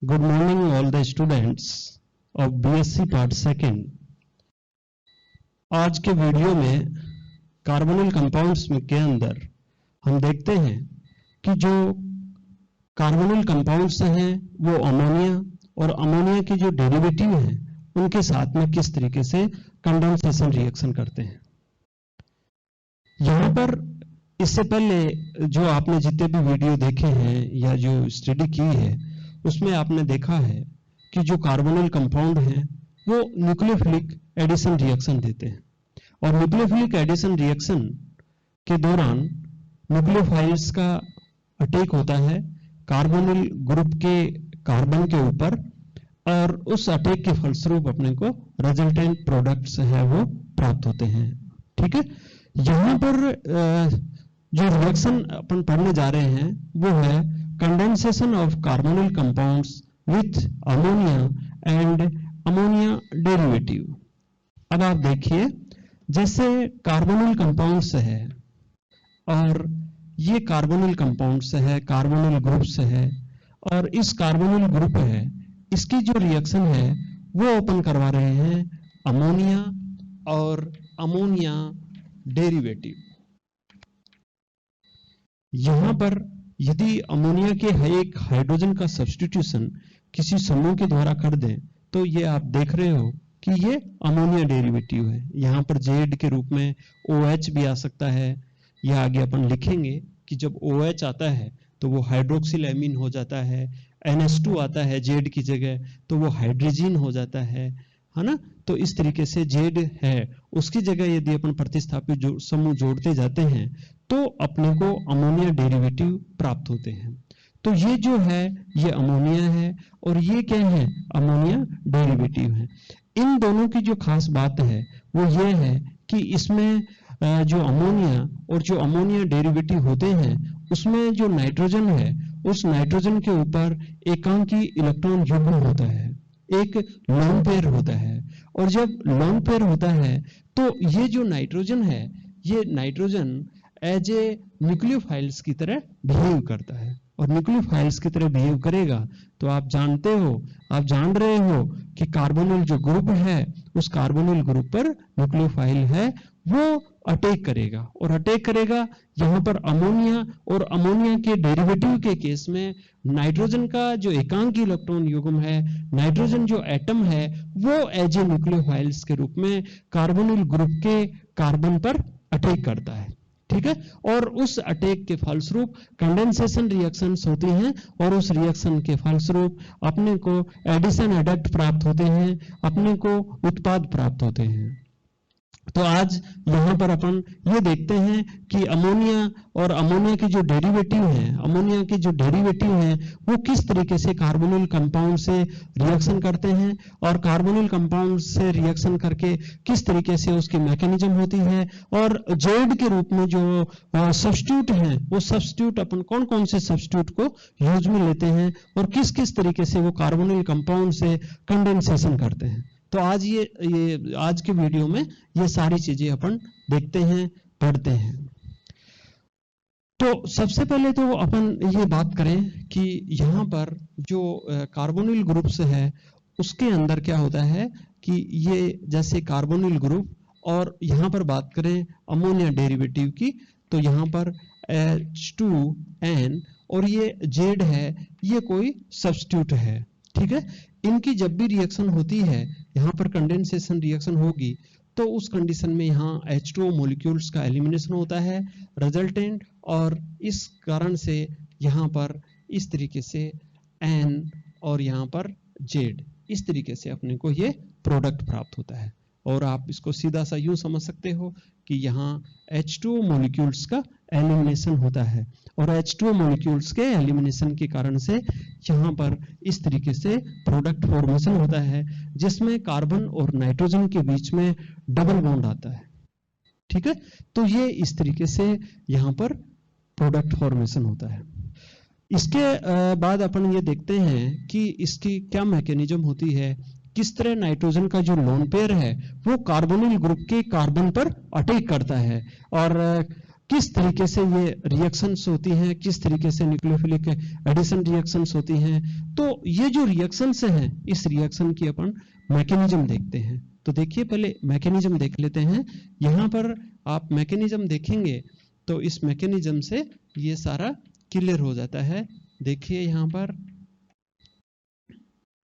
Good morning all the students of BSc Part Second। आज के video में carbonyl compounds के अंदर हम देखते हैं कि जो कार्बोनिल कंपाउंड्स हैं वो अमोनिया और अमोनिया की जो डेरिवेटिव हैं उनके साथ में किस तरीके से कंडेंसेशन रिएक्शन करते हैं। यहाँ पर इससे पहले जो आपने जितने भी वीडियो देखे हैं या जो स्टडी की है उसमें आपने देखा है कि जो कार्बोनिल कंपाउंड हैं वो न्यूक्लियोफिलिक एडिशन रिएक्शन देते हैं और न्यूक्लियोफिलिक एडिशन रिएक्शन के दौरान न्यूक्लियोफाइल्स का अटैक होता है कार्बोनिल ग्रुप के कार्बन के ऊपर और उस अटैक के फलस्वरूप अपने को रिजल्टेंट प्रोडक्ट्स है वो प्राप्त होते हैं। ठीक है, यहां पर जो रिएक्शन अपन पढ़ने जा रहे हैं वो है condensation of carbonyl compounds with ammonia and ammonia derivative. अब आप देखिए, जैसे कार्बोनिल कंपाउंड्स है और ये कार्बोनिल कंपाउंड्स है, कार्बोनिल ग्रुप्स है और इस कार्बोनिल ग्रुप है, इसकी जो रिएक्शन है वो ओपन करवा रहे हैं अमोनिया और अमोनिया डेरिवेटिव। यहां पर यदि अमोनिया के एक हाइड्रोजन का सब्स्टिट्यूशन किसी समूह के द्वारा कर दें तो ये आप देख रहे हो कि ये अमोनिया डेरिवेटिव है। यहां पर जेड के रूप में OH भी आ सकता है या आगे अपन लिखेंगे कि जब OH आता है तो वो हाइड्रोक्सिल एमीन हो जाता है, NH2 आता है जेड की जगह तो वो हाइड्रोजीन हो जाता है ना। तो इस तरीके से जेड है उसकी जगह यदि अपन प्रतिस्थापित समूह जोड़ते जाते हैं तो अपने को अमोनिया डेरिवेटिव प्राप्त होते हैं। तो ये जो है ये अमोनिया है और ये क्या है, अमोनिया डेरिवेटिव है। इन दोनों की जो खास बात है वो ये है कि इसमें जो अमोनिया और जो अमोनिया डेरिवेटिव होते हैं उसमें जो नाइट्रोजन है उस नाइट्रोजन के ऊपर एकांकी इलेक्ट्रॉन युग्म होता है, एक लोन पेयर होता है और जब लोन पेयर होता है तो ये जो नाइट्रोजन है ये नाइट्रोजन एज ए न्यूक्लियोफाइल्स की तरह बिहेव करता है और न्यूक्लियोफाइल्स की तरह बिहेव करेगा तो आप जानते हो, आप जान रहे हो कि कार्बोनिल जो ग्रुप है उस कार्बोनिल ग्रुप पर न्यूक्लियोफाइल है वो अटैक करेगा और अटैक करेगा यहां पर अमोनिया और अमोनिया के डेरिवेटिव के केस में नाइट्रोजन का जो एकांकी इलेक्ट्रॉन युग्म है, नाइट्रोजन जो एटम है वो एज ए न्यूक्लियोफाइल्स के रूप में कार्बोनिल ग्रुप के कार्बन पर अटैक करता है। ठीक है, और उस अटैक के फलस्वरूप कंडेंसेशन रिएक्शंस होती हैं और उस रिएक्शन के फलस्वरूप अपने को एडिशन एडक्ट प्राप्त होते हैं, अपने को उत्पाद प्राप्त होते हैं। तो आज यहां पर अपन ये देखते हैं कि अमोनिया और अमोनिया की जो डेरिवेटिव है, अमोनिया के जो डेरिवेटिव है वो किस तरीके से कार्बोनिल कंपाउंड से रिएक्शन करते हैं और कार्बोनिल कंपाउंड से रिएक्शन करके किस तरीके से उसकी मैकेनिज्म होती है और जेड के रूप में जो सब्स्टिट्यूट हैं वो सब्स्टिट्यूट अपन कौन कौन से सब्स्टिट्यूट को यूज में लेते हैं और किस किस तरीके से वो कार्बोनिल कंपाउंड से कंडेंसेशन करते हैं। तो आज ये आज के वीडियो में ये सारी चीजें अपन देखते हैं, पढ़ते हैं। तो सबसे पहले तो अपन ये बात करें कि यहाँ पर जो कार्बोनिल ग्रुप्स है उसके अंदर क्या होता है कि ये जैसे कार्बोनिल ग्रुप और यहाँ पर बात करें अमोनिया डेरिवेटिव की तो यहाँ पर H2N और ये Z है, ये कोई सब्स्टिट्यूट है। ठीक है, इनकी जब भी रिएक्शन होती है यहाँ पर कंडेंसेशन रिएक्शन होगी तो उस कंडीशन में यहाँ H2O मॉलिक्यूल्स का एलिमिनेशन होता है रिजल्टेंट और इस कारण से यहाँ पर इस तरीके से N और यहाँ पर Z इस तरीके से अपने को ये प्रोडक्ट प्राप्त होता है। और आप इसको सीधा सा यूं समझ सकते हो कि यहाँ H2O मॉलिक्यूल्स का एलिमिनेशन होता है और H2O मॉलिक्यूल्स के एलिमिनेशन के कारण से यहाँ पर इस तरीके से प्रोडक्ट फॉर्मेशन होता है जिसमें कार्बन और नाइट्रोजन के बीच में डबल बॉन्ड आता है। ठीक है, तो ये इस तरीके से यहाँ पर प्रोडक्ट फॉर्मेशन होता है। इसके बाद अपन ये देखते हैं कि इसकी क्या मैकेनिज्म होती है, किस तरह नाइट्रोजन का जो लोन पेयर है वो कार्बोनिल ग्रुप के कार्बन पर अटैक करता है और किस तरीके से ये रिएक्शंस होती हैं, किस तरीके से न्यूक्लियोफिलिक एडिशन रिएक्शंस होती हैं। तो ये जो रिएक्शंस हैं, इस रिएक्शन की अपन मैकेनिज्म देखते हैं। तो देखिए पहले मैकेनिज्म देख लेते हैं। यहां पर आप मैकेनिज्म देखेंगे तो इस मैकेनिज्म से ये सारा क्लियर हो जाता है। देखिए यहां पर,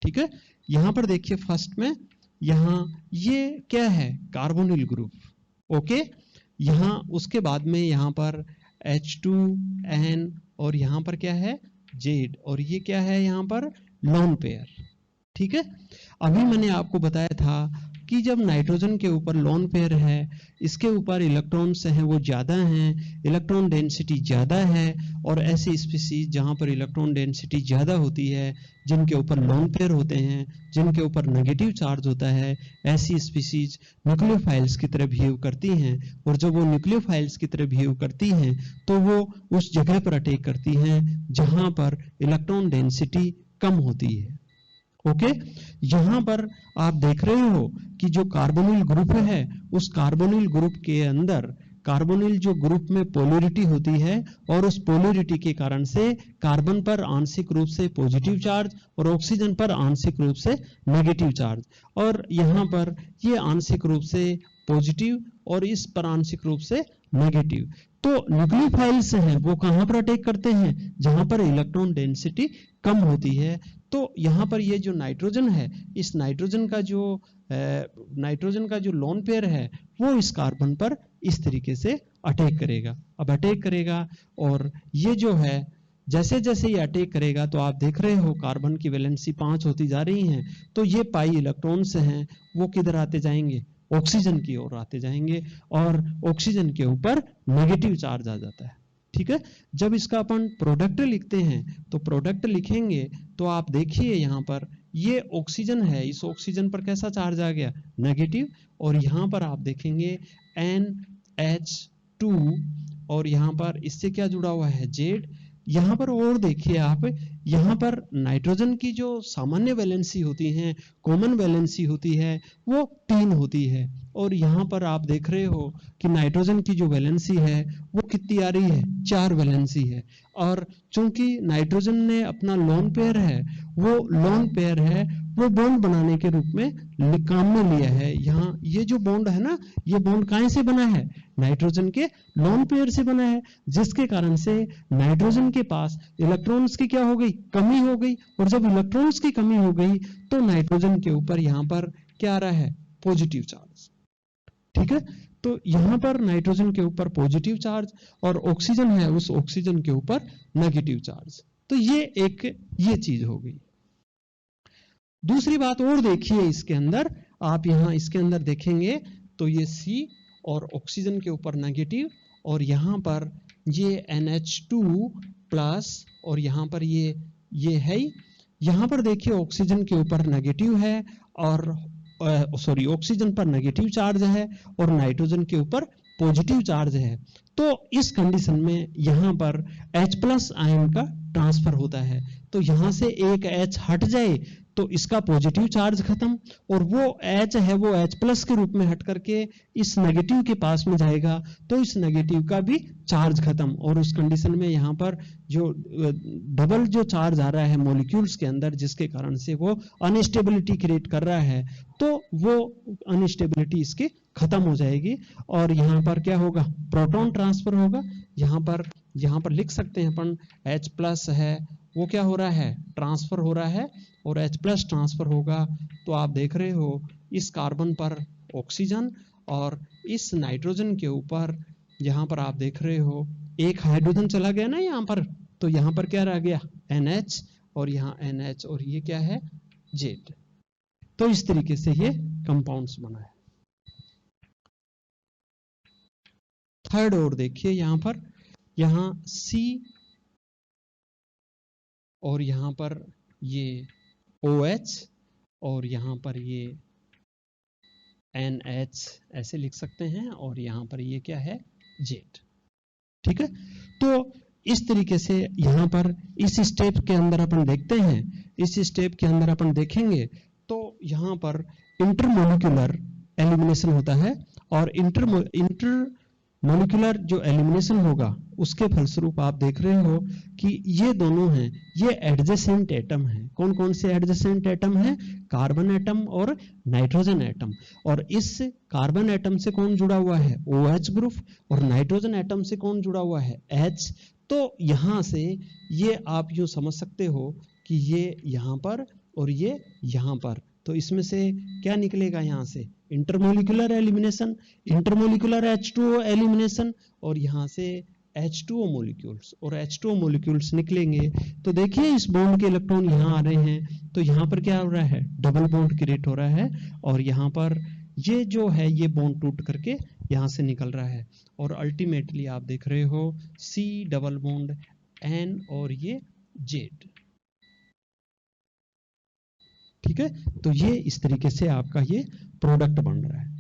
ठीक है, यहां पर देखिए फर्स्ट में यहां ये क्या है, कार्बोनिल ग्रुप, ओके। यहां उसके बाद में यहां पर H2N और यहां पर क्या है Z, और ये क्या है यहां पर लोन पेयर, ठीक है। अभी मैंने आपको बताया था कि जब नाइट्रोजन के ऊपर लोन पेयर है, इसके ऊपर इलेक्ट्रॉन्स हैं वो ज्यादा हैं, इलेक्ट्रॉन डेंसिटी ज्यादा है, और ऐसी स्पीसीज जहां पर इलेक्ट्रॉन डेंसिटी ज्यादा होती है, जिनके ऊपर लोन पेयर होते हैं, जिनके ऊपर नेगेटिव चार्ज होता है, ऐसी स्पीसीज न्यूक्लियोफाइल्स की तरह बिहेव करती हैं। और जब वो न्यूक्लियोफाइल्स की तरह बिहेव करती हैं तो वो उस जगह पर अटैक करती हैं जहां पर इलेक्ट्रॉन डेंसिटी कम होती है, ओके। यहां पर आप देख रहे हो कि जो कार्बोनिल ग्रुप है, उस कार्बोनिल ग्रुप के अंदर कार्बोनिल जो ग्रुप में पोलैरिटी होती है, और उस पोलैरिटी के कारण से कार्बन पर आंशिक रूप से पॉजिटिव चार्ज और ऑक्सीजन पर आंशिक रूप से नेगेटिव चार्ज, और यहां पर ये आंशिक रूप से पॉजिटिव और इस पर आंशिक रूप से नेगेटिव। तो न्यूक्लियोफाइल्स हैं वो कहां पर अटैक करते हैं, जहां पर इलेक्ट्रॉन डेंसिटी कम होती है। तो यहां पर ये जो नाइट्रोजन है, इस नाइट्रोजन का जो लोन पेयर है वो इस कार्बन पर इस तरीके से अटैक करेगा। अब अटैक करेगा और ये जो है जैसे जैसे ये अटैक करेगा तो आप देख रहे हो कार्बन की वैलेंसी 5 होती जा रही है। तो ये पाई इलेक्ट्रॉन्स हैं वो किधर आते जाएंगे, ऑक्सीजन की ओर आते जाएंगे, और ऑक्सीजन के ऊपर नेगेटिव चार्ज आ जाता है, ठीक है। जब इसका अपन प्रोडक्ट लिखते हैं तो प्रोडक्ट लिखेंगे तो आप देखिए यहां पर ये ऑक्सीजन है, इस ऑक्सीजन पर कैसा चार्ज आ गया, नेगेटिव, और यहां पर आप देखेंगे NH2, और यहां पर इससे क्या जुड़ा हुआ है, Z। यहां पर और देखिए आप, यहां पर नाइट्रोजन की जो सामान्य वैलेंसी होती है, कॉमन वैलेंसी होती है, वो 3 होती है, और यहां पर आप देख रहे हो कि नाइट्रोजन की जो वैलेंसी है वो कितनी आ रही है, 4 वैलेंसी है। और चूंकि नाइट्रोजन ने अपना लोन पेयर है, वो लोन पेयर है वो बॉन्ड बनाने के रूप में काम में लिया है। यहाँ ये जो बॉन्ड है ना, ये बॉन्ड कहां से बना है, नाइट्रोजन के लोन पेयर से बना है, जिसके कारण से नाइट्रोजन के पास इलेक्ट्रॉन्स की क्या हो गई, कमी हो गई। और जब इलेक्ट्रॉन्स की कमी हो गई तो नाइट्रोजन के ऊपर यहां पर क्या आ रहा है, पॉजिटिव चार्ज, ठीक है। तो यहां पर नाइट्रोजन के ऊपर पॉजिटिव चार्ज, और ऑक्सीजन है उस ऑक्सीजन के ऊपर नेगेटिव चार्ज। तो ये चीज हो गई। दूसरी बात और देखिए इसके अंदर, आप यहां इसके अंदर देखेंगे तो ये C और ऑक्सीजन के ऊपर नेगेटिव, और यहां पर ये NH2 प्लस, और यहां पर ये है, यहां पर देखिए ऑक्सीजन के ऊपर नेगेटिव है, और ऑक्सीजन पर नेगेटिव चार्ज है, और नाइट्रोजन के ऊपर पॉजिटिव चार्ज है। तो इस कंडीशन में यहां पर H+ आयन का ट्रांसफर होता है। तो यहां से एक H हट जाए तो इसका पॉजिटिव चार्ज खत्म, और वो H है वो H+ के रूप में हट करके इस नेगेटिव के पास में जाएगा, तो इस नेगेटिव का भी चार्ज खत्म। और उस कंडीशन में यहां पर जो डबल जो चार्ज आ रहा है मॉलिक्यूल्स के अंदर, जिसके कारण से वो अनस्टेबिलिटी क्रिएट कर रहा है, तो वो अनस्टेबिलिटी इसकी खत्म हो जाएगी, और यहां पर क्या होगा, प्रोटॉन ट्रांसफर होगा। यहां पर लिख सकते हैं अपन H+ है वो क्या हो रहा है, ट्रांसफर हो रहा है, और H+ ट्रांसफर होगा। तो आप देख रहे हो इस कार्बन पर ऑक्सीजन, और इस नाइट्रोजन के ऊपर यहां पर आप देख रहे हो एक हाइड्रोजन चला गया ना यहां पर, तो यहां पर क्या रह गया, NH, और यहां NH, और ये क्या है, Z। तो इस तरीके से ये कंपाउंड्स बना है। थर्ड और देखिए यहां पर, यहां C, और यहां पर ये OH, और यहां पर ये NH ऐसे लिख सकते हैं, और यहां पर ये क्या है, Z, ठीक है। तो इस तरीके से यहां पर इस स्टेप के अंदर अपन देखते हैं, इस स्टेप के अंदर अपन देखेंगे तो यहां पर इंटरमोलिक्यूलर एलिमिनेशन होता है, और इंटर मॉलिक्यूलर जो एलिमिनेशन होगा उसके फलस्वरूप आप देख रहे हो कि ये दोनों हैं, ये एडजेसेंट एटम हैं। कौन कौन से एडजेसेंट एटम हैं? कार्बन एटम और नाइट्रोजन एटम। और इस कार्बन एटम से कौन जुड़ा हुआ है? OH group. और नाइट्रोजन एटम से कौन जुड़ा हुआ है? H। तो यहां से ये आप यूं समझ सकते हो कि ये यहां पर और ये यहां पर, तो इसमें से क्या निकलेगा? यहां से intermolecular elimination, intermolecular H2O elimination, और यहां से H2O मॉलिक्यूल्स, और H2O मॉलिक्यूल्स निकलेंगे। तो देखिए इस बॉन्ड के इलेक्ट्रॉन यहां आ रहे हैं, तो यहां पर क्या हो रहा है? डबल बॉन्ड क्रिएट हो रहा है, और यहां पर ये जो है ये बॉन्ड टूट करके यहां से निकल रहा है, और अल्टीमेटली आप देख रहे हो C डबल बॉन्ड N और ये Z। ठीक है, तो ये इस तरीके से आपका ये प्रोडक्ट बन रहा है।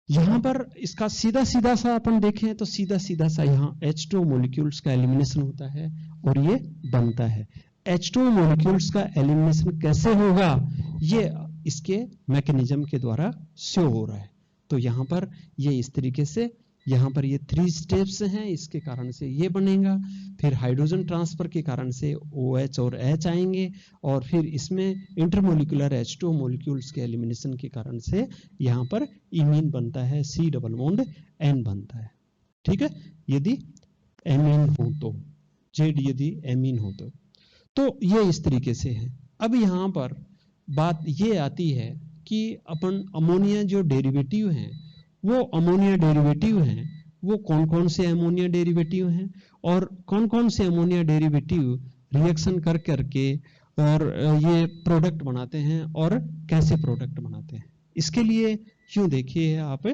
यहां पर इसका सीधा सीधा सा अपन देखें तो सीधा सीधा सा यहाँ H2O मॉलिक्यूल्स का एलिमिनेशन होता है और ये बनता है। H2O मॉलिक्यूल्स का एलिमिनेशन कैसे होगा? ये इसके मैकेनिज्म के द्वारा शो हो रहा है। तो यहां पर ये इस तरीके से, यहाँ पर ये 3 स्टेप्स हैं, इसके कारण से ये बनेगा। फिर हाइड्रोजन ट्रांसफर के कारण से OH और H आएंगे, और फिर इसमें इंटरमोलिकुलर H2O मॉलिक्यूल्स के एलिमिनेशन के कारण से यहाँ पर इमीन बनता है, C डबल बॉन्ड N बनता है। ठीक है, यदि एमीन हो तो, Z यदि एमीन हो तो ये इस तरीके से है। अब यहाँ पर बात ये आती है कि अपन अमोनिया जो डेरिवेटिव हैं, वो अमोनिया डेरिवेटिव हैं, वो कौन कौन से अमोनिया डेरिवेटिव हैं, और कौन कौन से अमोनिया डेरिवेटिव रिएक्शन कर करके और ये प्रोडक्ट बनाते हैं, और कैसे प्रोडक्ट बनाते हैं। इसके लिए यूं देखिए आप,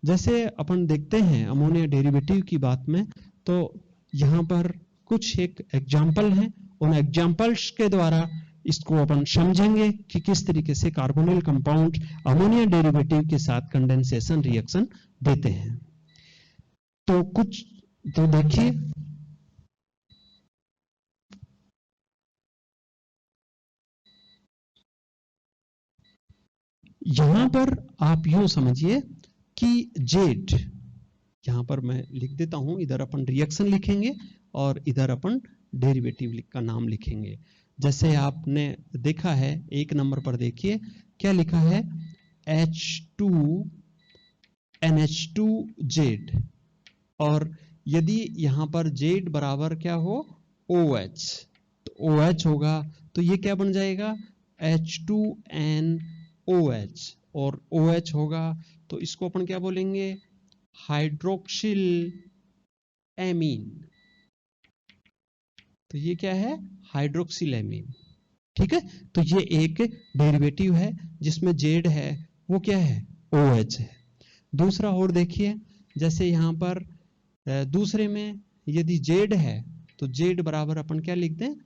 जैसे अपन देखते हैं अमोनिया डेरिवेटिव की बात में, तो यहाँ पर कुछ एक एग्जाम्पल हैं, उन एग्जाम्पल्स के द्वारा इसको अपन समझेंगे कि किस तरीके से कार्बोनिल कंपाउंड अमोनिया डेरिवेटिव के साथ कंडेंसेशन रिएक्शन देते हैं। तो कुछ तो देखिए, यहां पर आप यूं समझिए कि जेड, यहां पर मैं लिख देता हूं, इधर अपन रिएक्शन लिखेंगे और इधर अपन डेरिवेटिव का नाम लिखेंगे। जैसे आपने देखा है, एक नंबर पर देखिए क्या लिखा है, H2NH2Z, और यदि यहां पर Z बराबर क्या हो, OH, तो OH होगा, तो ये क्या बन जाएगा, H2NOH, और OH होगा तो इसको अपन क्या बोलेंगे, हाइड्रोक्सिल एमीन। तो ये क्या है, हाइड्रोक्सिल एमीन। ठीक है, तो ये एक डेरिवेटिव है जिसमें जेड है, वो क्या है, OH है। दूसरा और देखिए, जैसे यहां पर दूसरे में यदि जेड है तो जेड बराबर अपन क्या लिखते हैं,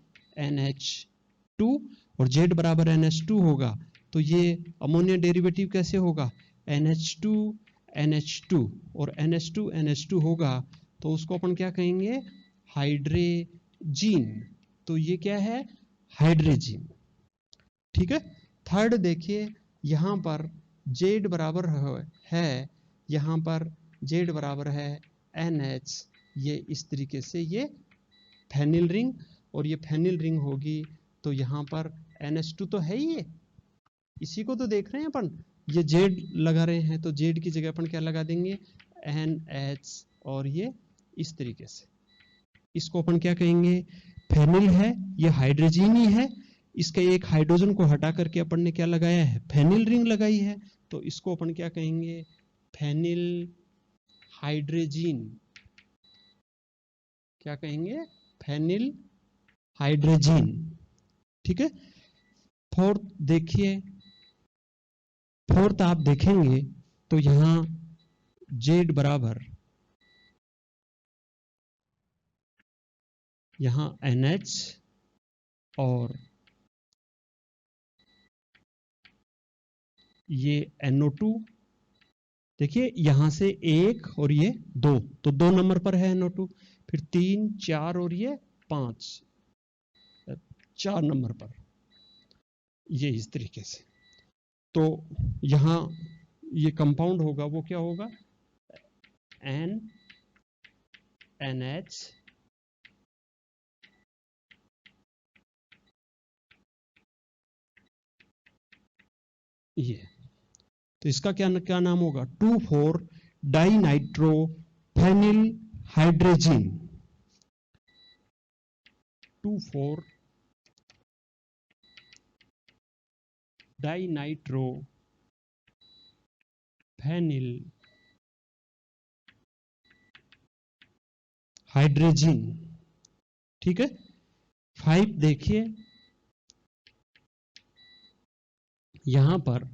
NH2, और जेड बराबर NH2 होगा, तो ये अमोनिया डेरिवेटिव कैसे होगा, NH2NH2, और NH2NH2 होगा तो उसको अपन क्या कहेंगे, हाइड्रेजीन। तो ये क्या है, हाइड्रेजीन। ठीक है, थर्ड देखिए, यहां पर जेड बराबर है, यहां पर जेड बराबर है NH, ये इस तरीके से ये फेनिल रिंग, और ये फेनिल रिंग होगी तो यहां पर NH2 तो है ही, ये इसी को तो देख रहे हैं अपन, ये जेड लगा रहे हैं तो जेड की जगह अपन क्या लगा देंगे, NH, और ये इस तरीके से, इसको अपन क्या कहेंगे, फेनिल है, ये हाइड्रोजन ही है, इसके एक हाइड्रोजन को हटा करके अपन ने क्या लगाया है, फेनिल रिंग लगाई है, तो इसको अपन क्या कहेंगे, फेनिल हाइड्रोजन, क्या कहेंगे, फेनिल हाइड्रोजन। ठीक है, फोर्थ देखिए, फोर्थ आप देखेंगे तो यहां जेड बराबर, यहां NH, और ये NO2, देखिए यहां से एक और ये दो, तो 2 नंबर पर है NO2, फिर 3 4 और ये 5, 4 नंबर पर, ये इस तरीके से। तो यहां ये कंपाउंड होगा वो क्या होगा, NH ये, तो इसका क्या नाम होगा? 2,4-डाइनाइट्रोफेनिल हाइड्रोजीन। 2,4-डाइनाइट्रोफेनिल हाइड्रोजीन। ठीक है। 5 देखिए, यहां पर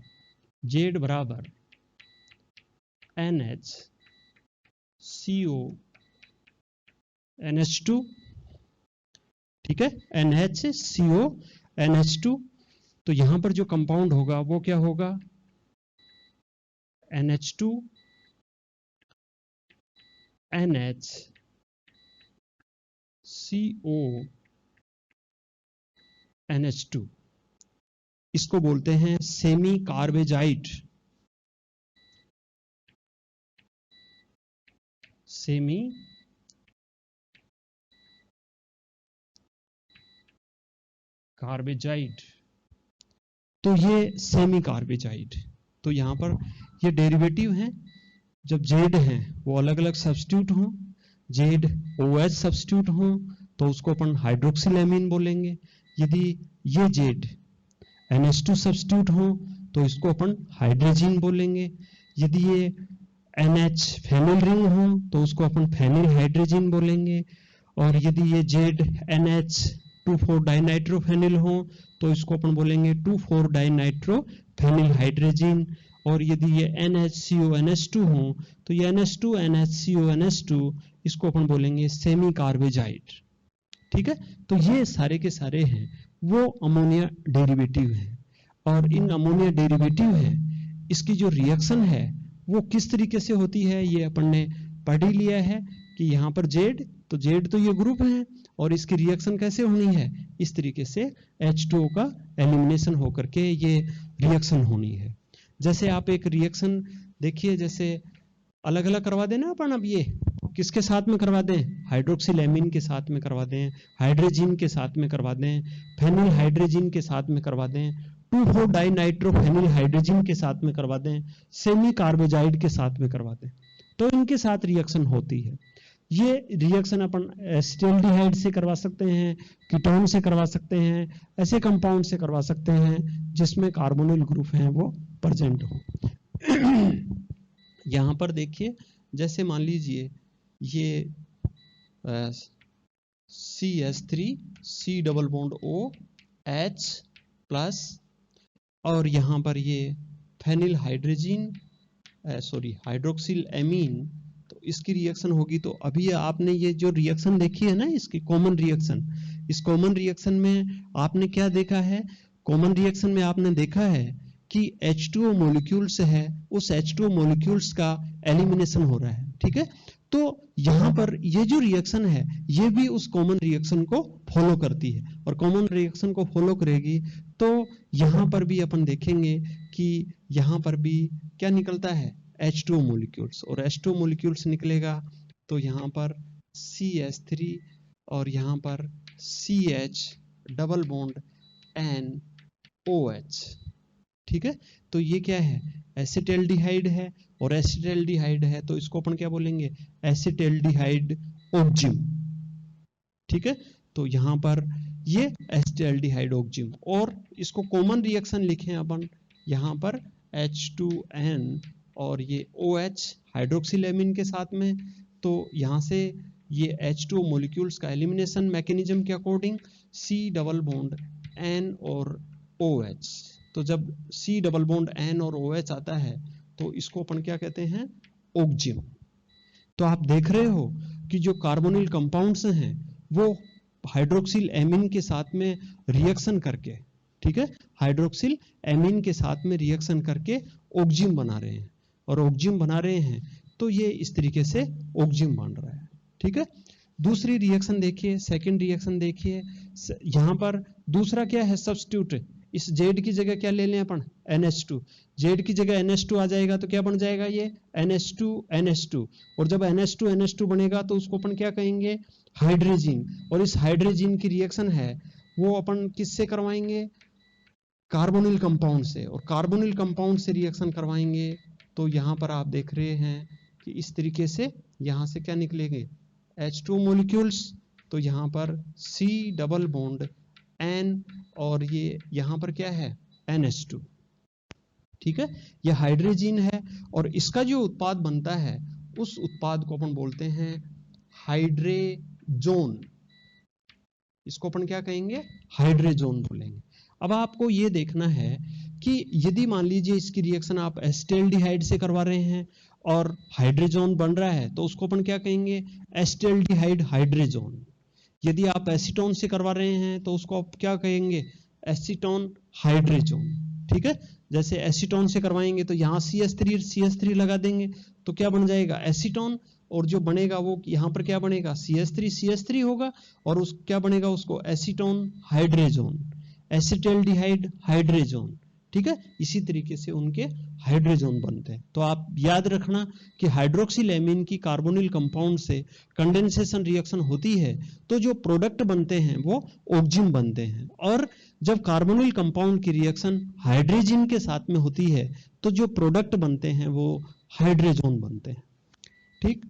Z बराबर NHCO NH2। ठीक है, NHCO NH2। तो यहां पर जो कंपाउंड होगा वो क्या होगा? NH2 NHCO NH2। इसको बोलते हैं सेमी कार्बेजाइड। Semi carbazide. तो ये सेमी कार्बेजाइड। तो यहां पर ये डेरिवेटिव हैं। जब Z हैं वो अलग अलग सब्स्टिट्यूट हों, ZOH सब्स्टिट्यूट हों, तो उसको अपन हाइड्रोक्सिल एमीन बोलेंगे। यदि ये Z NH2 सब्स्टिट्यूट हो तो इसको अपन हाइड्रोजीन बोलेंगे। यदि ये NH फेनिल रिंग हो तो उसको अपन फेनिल हाइड्रोजीन बोलेंगे। और यदि ये Z NH2,4 डाइनाइट्रोफेनिल हो तो इसको अपन बोलेंगे 2,4 डाइनाइट्रोफेनिल हाइड्रोजीन। और यदि ये NHCO NH2 हो तो ये NH2 NHCO NH2, इसको अपन बोलेंगे सेमी कार्बेजाइड। ठीक है। तो ये सारे के सारे हैं वो अमोनिया डेरिवेटिव है। और इन अमोनिया डेरिवेटिव है, इसकी जो रिएक्शन है वो किस तरीके से होती है ये अपन ने पढ़ ही लिया है कि यहाँ पर Z तो ये ग्रुप है और इसकी रिएक्शन कैसे होनी है? इस तरीके से H2O का एलिमिनेशन होकर के ये रिएक्शन होनी है। जैसे आप एक रिएक्शन देखिए, जैसे अलग अलग करवा देना अपन। अब ये किसके साथ में करवा दें? हाइड्रोक्सिल एमीन के साथ में करवा दें, हाइड्रोजीन के साथ में करवा दें, फेनिल हाइड्रोजीन के साथ में करवा दें, 2,4 डाइनाइट्रोफेनिल हाइड्रोजीन के साथ में करवा दें, सेमी कार्बोजाइड के साथ में करवा दें, तो इनके साथ रिएक्शन होती है। ये रिएक्शन अपन एसिटाल्डिहाइड से करवा सकते हैं, कीटोन से करवा सकते हैं, ऐसे कंपाउंड से करवा सकते हैं जिसमें कार्बोनिल ग्रुप हैं वो प्रेजेंट हो। यहां पर देखिए, जैसे मान लीजिए ये CH3 C double bond OH plus, और यहां पर ये फेनिल हाइड्रोजीन हाइड्रोक्सिल एमीन, तो इसकी रिएक्शन होगी। तो अभी आपने ये जो रिएक्शन देखी है ना, इसकी कॉमन रिएक्शन, इस कॉमन रिएक्शन में आपने क्या देखा है? कॉमन रिएक्शन में आपने देखा है कि H2O मॉलिक्यूल्स है, उस H2O मॉलिक्यूल्स का एलिमिनेशन हो रहा है। ठीक है। तो यहां पर ये जो रिएक्शन है ये भी उस कॉमन रिएक्शन को फॉलो करती है, और कॉमन रिएक्शन को फॉलो करेगी तो यहां पर भी अपन देखेंगे कि यहां पर भी क्या निकलता है? H2O मॉलिक्यूल्स, और H2O मॉलिक्यूल्स निकलेगा तो यहां पर CH3 और यहां पर CH डबल बॉन्ड NOH। ठीक है। तो ये क्या है? एसिटाल्डिहाइड है, और एसिटाल्डिहाइड है तो इसको अपन क्या बोलेंगे? Acetaldehyde oxime. ठीक है। तो यहां पर ये एसिटाल्डिहाइड ऑक्जिम, और इसको कॉमन रिएक्शन लिखें अपन यहां पर H2N और ये OH हाइड्रोक्सिल एमीन के साथ में। तो यहां से ये H2O मॉलिक्यूल्स का एलिमिनेशन मैकेनिज्म के according C double bond N और OH। तो जब C डबल बॉन्ड N और OH आता है तो इसको अपन क्या कहते हैं? ऑक्जिम। तो आप देख रहे हो कि जो कार्बोनिल कंपाउंड्स हैं वो हाइड्रोक्सिल एमीन के साथ में रिएक्शन करके, ठीक है, हाइड्रोक्सिल एमीन के साथ में रिएक्शन करके ऑक्जिम बना रहे हैं, और ऑक्जिम बना रहे हैं तो ये इस तरीके से ऑक्जिम बन रहा है। ठीक है। दूसरी रिएक्शन देखिए, सेकंड रिएक्शन देखिए, यहां पर दूसरा क्या है? सब्स्टिट्यूट इस Z की जगह क्या ले लें अपन, NH2। Z की जगह NH2 आ जाएगा तो क्या बन जाएगा ये NH2 NH2, और जब NH2 NH2 बनेगा तो उसको अपन क्या कहेंगे, हाइड्रोजीन। और इस हाइड्रोजीन की रिएक्शन है वो अपन किससे करवाएंगे, कार्बोनिल कंपाउंड से, और कार्बोनिल कंपाउंड से रिएक्शन करवाएंगे तो यहाँ पर आप देख रहे हैं कि इस तरीके से यहाँ से क्या निकलेंगे, H2 मॉलिक्यूल्स, तो यहाँ पर C डबल बॉन्ड N, और ये यहाँ पर क्या है NH2। ठीक है, यह हाइड्रोजीन है, और इसका जो उत्पाद बनता है उस उत्पाद को अपन बोलते हैं हाइड्रेजोन। इसको अपन क्या कहेंगे, हाइड्रेजोन बोलेंगे। अब आपको ये देखना है कि यदि मान लीजिए इसकी रिएक्शन आप एसिटाल्डिहाइड से करवा रहे हैं और हाइड्रोजोन बन रहा है तो उसको अपन क्या कहेंगे, एसिटाल्डिहाइड हाइड्रोजोन। यदि आप एसीटोन से करवा रहे हैं तो उसको आप क्या कहेंगे, एसीटोन हाइड्रोजोन। ठीक है, जैसे एसीटोन से करवाएंगे तो यहाँ CH3 लगा देंगे तो क्या बन जाएगा एसीटोन, और जो बनेगा वो यहाँ पर क्या बनेगा CH3 होगा, और उस क्या बनेगा उसको एसीटोन हाइड्रोजोन, एसिटाल्डिहाइड हाइड्रोजोन। ठीक है, इसी तरीके से उनके हाइड्रोजोन बनते हैं। तो आप याद रखना कि हाइड्रोक्सिलेमिन की कार्बोनिल कंपाउंड से कंडेंसेशन रिएक्शन होती है तो जो प्रोडक्ट बनते हैं वो ऑक्जिन बनते हैं, और जब कार्बोनिल कंपाउंड की रिएक्शन हाइड्रोजन के साथ में होती है तो जो प्रोडक्ट बनते हैं वो हाइड्रोजोन बनते हैं। ठीक,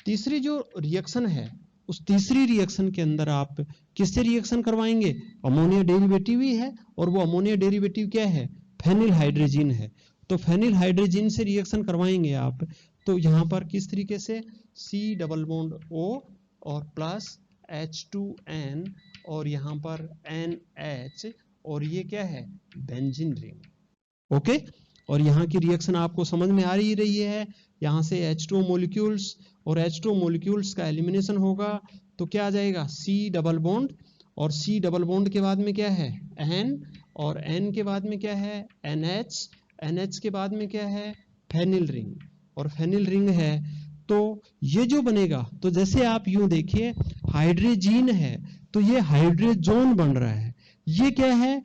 तीसरी जो रिएक्शन है उस तीसरी रिएक्शन के अंदर आप किससे रिएक्शन करवाएंगे, अमोनिया डेरिवेटिव ही है, और वो अमोनिया डेरिवेटिव क्या है, फेनिल हाइड्रोजीन है। तो फेनिल हाइड्रोजीन से रिएक्शन करवाएंगे आप तो यहाँ पर किस तरीके से C डबल बॉन्ड O और प्लस H2N, और यहाँ पर NH, और ये क्या है बेंजीन रिंग। ओके, और यहाँ की रिएक्शन आपको समझ में आ ही रही है, यहाँ से H2 मॉलिक्यूल्स और H2 मॉलिक्यूल्स का एलिमिनेशन होगा तो क्या आ जाएगा C डबल बॉन्ड, और C डबल बॉन्ड के बाद में क्या है N, और N के बाद में क्या है NH, NH के बाद में क्या है फेनिल रिंग, और फेनिल रिंग है तो ये जो बनेगा, तो जैसे आप यूं देखिए हाइड्रोजीन है तो ये हाइड्रोजोन बन रहा है, ये क्या है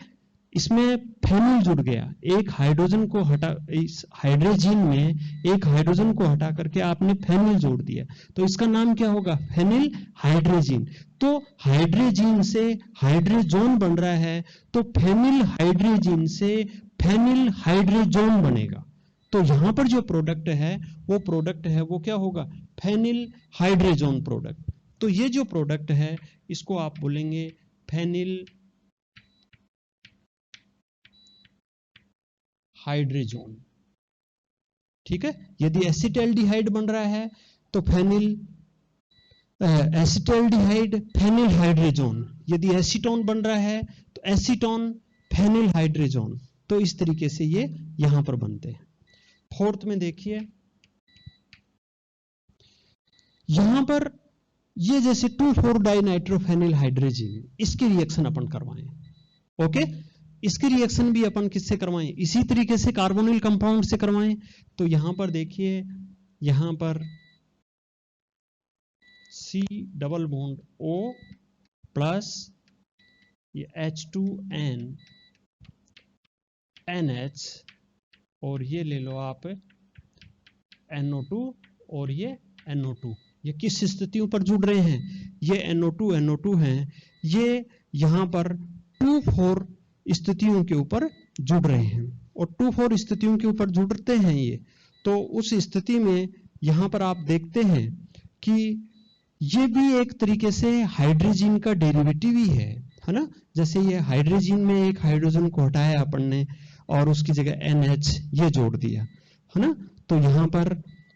इसमें फेनिल जुड़ गया, एक हाइड्रोजन को हटा, इस हाइड्रोजीन में एक हाइड्रोजन को हटा करके आपने फेनिल जोड़ दिया तो इसका नाम क्या होगा फेनिल हाइड्रोजीन। तो हाइड्रोजीन से हाइड्रोजोन बन रहा है तो फेनिल हाइड्रोजीन से फेनिल हाइड्रोजोन बनेगा। तो यहां पर जो प्रोडक्ट है वो क्या होगा फेनिल हाइड्रोजोन प्रोडक्ट। तो ये जो प्रोडक्ट है इसको आप बोलेंगे फेनिल हाइड्रोजोन। ठीक है, यदि एसिटाल्डिहाइड बन रहा है तो फेनिल एसिटाल्डिहाइड फेनिल हाइड्रोजोन, यदि एसीटोन बन रहा है तो एसीटोन फेनिल हाइड्रोजोन। तो इस तरीके से ये यहां पर बनते हैं। फोर्थ में देखिए यहां पर ये जैसे 2,4-डाइनाइट्रोफेनिल हाइड्रोजीन, इसकी रिएक्शन अपन करवाएं। ओके, इसकी रिएक्शन भी अपन किससे करवाएं, इसी तरीके से कार्बोनिल कंपाउंड से करवाएं। तो यहां पर देखिए यहां पर C double bond O plus ये H2N NH, और ये ले लो आप NO2 और ये NO2, ये किस स्थितियों पर जुड़ रहे हैं, ये NO2 हैं, ये यहां पर 2,4 स्थितियों के ऊपर जुड़ रहे हैं, और 2,4 स्थितियों के ऊपर जुड़ते हैं ये। तो उस स्थिति में यहां पर आप देखते हैं कि ये भी एक तरीके से हाइड्रोजन का डेरिवेटिव ही है ना। जैसे ये हाइड्रोजन में एक हाइड्रोजन को हटाया अपन ने और उसकी जगह NH ये जोड़ दिया है ना, तो यहां पर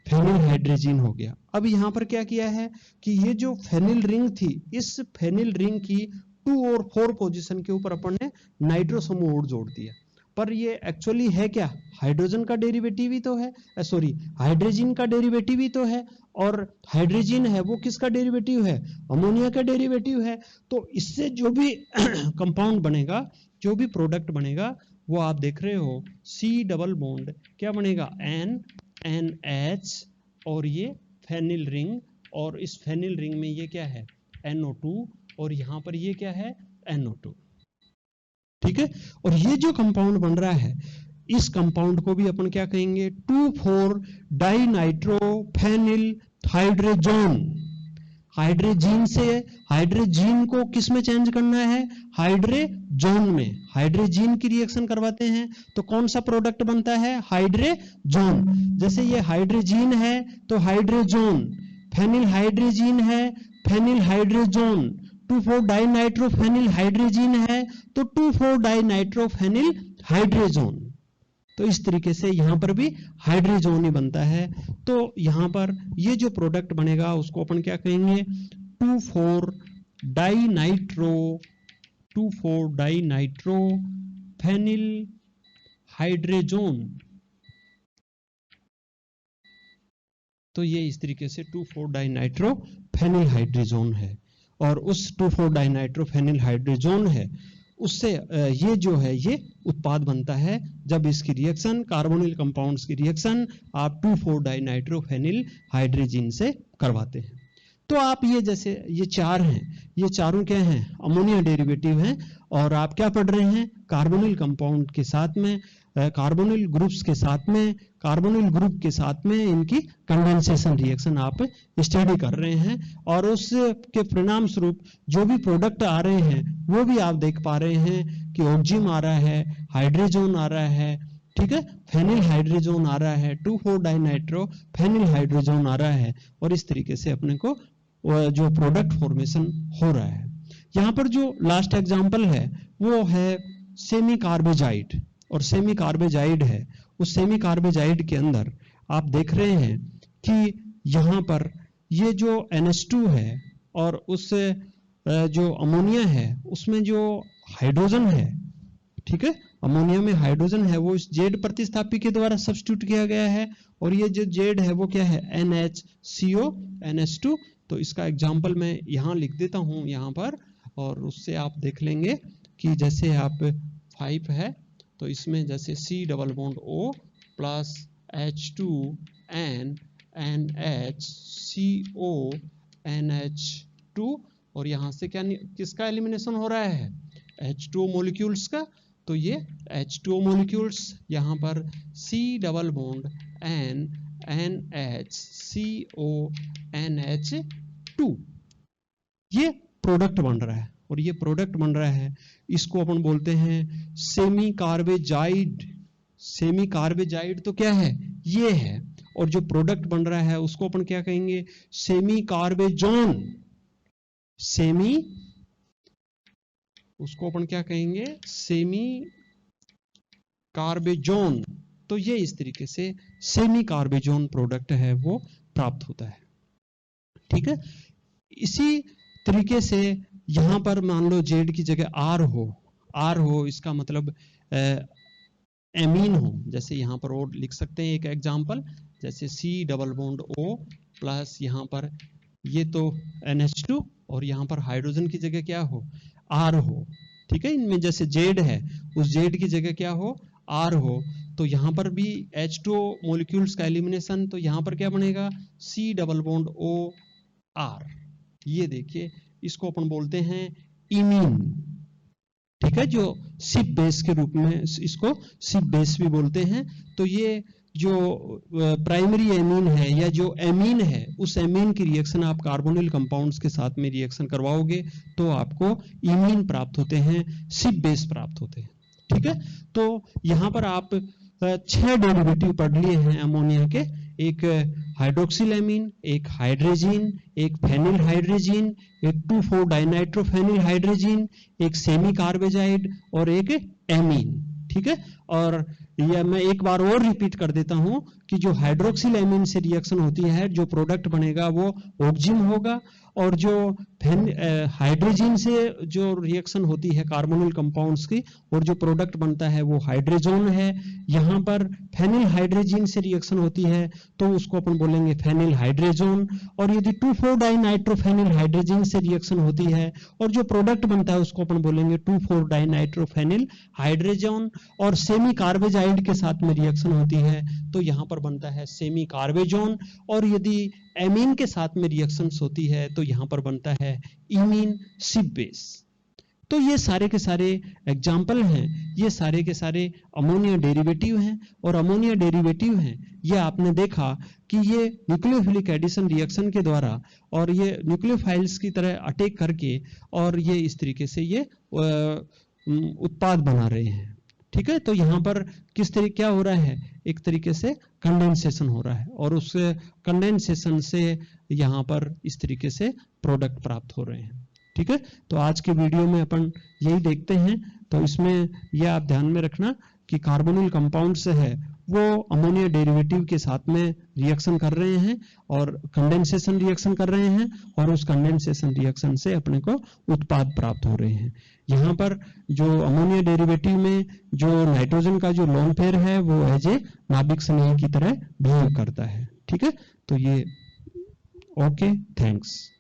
फेनिल हाइड्रोजन हो गया। अब यहां पर क्या किया है कि ये जो फेनिल रिंग थी, इस फेनिल रिंग की 2 और 4 पोजीशन के ऊपर अपन ने नाइट्रो समूह और जोड़ दिया। पर ये एक्चुअली है क्या, हाइड्रोजन का डेरिवेटिव ही तो है, सॉरी हाइड्रोजन का डेरिवेटिव ही तो है, और हाइड्रोजन है वो किसका डेरिवेटिव है, अमोनिया का डेरिवेटिव है। तो इससे जो भी कंपाउंड बनेगा, जो भी प्रोडक्ट बनेगा वो आप देख रहे हो C डबल बॉन्ड क्या बनेगा NH, और ये फेनिल रिंग, और इस फेनिल रिंग में ये क्या है NO2, और यहां पर ये क्या है NO2। ठीक है। और ये जो कंपाउंड बन रहा है, इस कंपाउंड को भी अपन क्या कहेंगे, 2,4 डाइनाइट्रोफेनिल हाइड्रोजोन। हाइड्रोजीन से हाइड्रोजीन को किस में चेंज करना है, हाइड्रोजोन में। हाइड्रोजीन की रिएक्शन करवाते हैं तो कौन सा प्रोडक्ट बनता है, हाइड्रोजोन। जैसे ये हाइड्रोजीन है तो हाइड्रोजोन, फेनिल हाइड्रोजीन है, फेनिल हाइड्रोजोन, 2,4 डाइनाइट्रोफेनिल हाइड्रोजीन है तो 2,4 डाइनाइट्रोफेनिल हाइड्रोजोन। तो इस तरीके से यहां पर भी हाइड्रोजोन ही बनता है। तो यहां पर ये जो प्रोडक्ट बनेगा उसको अपन क्या कहेंगे, 2,4 डाइनाइट्रोफेनिल हाइड्रोजोन। तो ये इस तरीके से 2,4 डाइनाइट्रोफेनिल हाइड्रोजोन है। और उस 2,4 डाइनाइट्रोफेनिल हाइड्रोजोन है, उससे ये जो है ये उत्पाद बनता है जब इसकी रिएक्शन, कार्बोनिल कंपाउंड्स की रिएक्शन आप 2,4 डाइनाइट्रोफेनिल हाइड्रोजीन से करवाते हैं। तो आप ये जैसे ये चार हैं, ये चारों क्या हैं, अमोनिया डेरिवेटिव हैं। और आप क्या पढ़ रहे हैं, कार्बोनिल कंपाउंड के साथ में, कार्बोनिल ग्रुप्स के साथ में, कार्बोनिल ग्रुप के साथ में इनकी कंडेंसेशन रिएक्शन आप स्टडी कर रहे हैं। और उसके परिणाम स्वरूप जो भी प्रोडक्ट आ रहे हैं वो भी आप देख पा रहे हैं कि ऑक्जिम आ रहा है, हाइड्रोजोन आ रहा है, ठीक है, फेनिल हाइड्रोजोन आ रहा है, 2,4 डाइनाइट्रो फेनिल हाइड्रोजोन आ रहा है। और इस तरीके से अपने को जो प्रोडक्ट फॉर्मेशन हो रहा है। यहां पर जो लास्ट एग्जांपल है वो है सेमी कार्बेजाइड। और सेमी कार्बेजाइड है, उस सेमी कार्बेजाइड के अंदर आप देख रहे हैं कि यहां पर ये जो NH2 है और उस जो अमोनिया है उसमें जो हाइड्रोजन है, ठीक है, अमोनिया में हाइड्रोजन है वो इस जेड प्रतिस्थापी के द्वारा सब्स्टिट्यूट किया गया है। और ये जो जेड है वो क्या है, NHCO NH2। तो इसका एग्जाम्पल मैं यहां लिख देता हूं यहां पर, और उससे आप देख लेंगे कि जैसे आप 5 है तो इसमें जैसे C double bond O plus H2N NHCO NH2, और यहां से क्या किसका एलिमिनेशन हो रहा है, H2O मॉलिक्यूल्स का। तो ये H2O मॉलिक्यूल्स यहां पर C double bond N NHCO NH2, ये प्रोडक्ट बन रहा है। और ये प्रोडक्ट बन रहा है, इसको अपन बोलते हैं सेमी कार्बेजाइड। सेमी कार्बेजाइड तो क्या है, ये है। और जो प्रोडक्ट बन रहा है उसको अपन क्या कहेंगे, सेमी कार्बेजोन। सेमी, उसको अपन क्या कहेंगे, सेमी कार्बेजोन। तो ये इस तरीके से सेमी कार्बेजोन प्रोडक्ट है वो प्राप्त होता है, ठीक है। इसी तरीके से यहां पर मान लो जेड की जगह आर हो, इसका मतलब एमीन हो। जैसे यहां पर और लिख सकते हैं एक एग्जांपल, जैसे C double bond O plus यहां पर ये तो NH2 और यहां पर हाइड्रोजन की जगह क्या हो, R हो, ठीक है। इनमें जैसे जेड है उस जेड की जगह क्या हो, R हो। तो यहां पर भी H2O मॉलिक्यूल्स का एलिमिनेशन, तो यहां पर क्या बनेगा, C double bond O R। ये देखिए इसको अपन बोलते हैं इमीन, ठीक है, जो सिप बेस के रूप में इसको सिप बेस भी बोलते हैं। तो ये जो प्राइमरी एमीन है या जो एमीन है, उस एमीन की रिएक्शन आप कार्बोनिल कंपाउंड्स के साथ में रिएक्शन करवाओगे तो आपको इमीन प्राप्त होते हैं, सिप बेस प्राप्त होते हैं, ठीक है। तो यहां पर आप 6 डेरिवेटिव पढ़ लिए हैं अमोनिया के, एक हाइड्रोक्सिल एमीन, एक हाइड्रोजीन, एक फेनिल हाइड्रोजीन, एक 2,4 डाइनाइट्रोफेनिल हाइड्रोजीन, एक सेमी कार्बेजाइड और एक एमीन, ठीक है। और यह मैं एक बार और रिपीट कर देता हूं कि जो हाइड्रोक्सिल एमीन से रिएक्शन होती है जो प्रोडक्ट बनेगा वो ऑक्जिम होगा, और जो हाइड्रोजीन से जो रिएक्शन होती है कार्बोनिल कंपाउंड्स की और जो प्रोडक्ट बनता है वो हाइड्रोजोन है। यहां पर फेनिल हाइड्रोजीन से रिएक्शन होती है तो उसको अपन बोलेंगे फेनिल हाइड्रोजोन। और यदि 2,4 डाइनाइट्रोफेनिल हाइड्रोजीन से रिएक्शन होती है और जो प्रोडक्ट बनता है उसको अपन बोलेंगे 2,4 डाइनाइट्रोफेनिल हाइड्रोजोन। और सेमी कार्बेजाइड के साथ में रिएक्शन होती है तो यहां पर बनता है सेमी कार्बेजोन। और यदि एमीन के साथ में रिएक्शंस होती है तो यहां पर बनता है इमीन सिप बेस। तो ये सारे के सारे एग्जाम्पल हैं, ये सारे के सारे अमोनिया डेरिवेटिव हैं। और अमोनिया डेरिवेटिव हैं, ये आपने देखा कि ये न्यूक्लियोफिलिक एडिशन रिएक्शन के द्वारा और ये न्यूक्लियोफाइल्स की तरह अटैक करके और ये इस तरीके से ये उत्पाद बना रहे हैं। ठीक है, तो यहाँ पर किस तरीके क्या हो रहा है, एक तरीके से कंडेंसेशन हो रहा है और उस कंडेंसेशन से यहाँ पर इस तरीके से प्रोडक्ट प्राप्त हो रहे हैं। ठीक है, तो आज के वीडियो में अपन यही देखते हैं। तो इसमें यह आप ध्यान में रखना कि कार्बोनिल कंपाउंड से है वो अमोनिया डेरिवेटिव के साथ में रिएक्शन कर रहे हैं और कंडेंसेशन रिएक्शन कर रहे हैं और उस कंडेंसेशन रिएक्शन से अपने को उत्पाद प्राप्त हो रहे हैं। यहाँ पर जो अमोनिया डेरिवेटिव में जो नाइट्रोजन का जो लोन पेयर है वो एज ए नाभिक स्नेह की तरह बिहेव करता है। ठीक है, तो ये ओके, थैंक्स।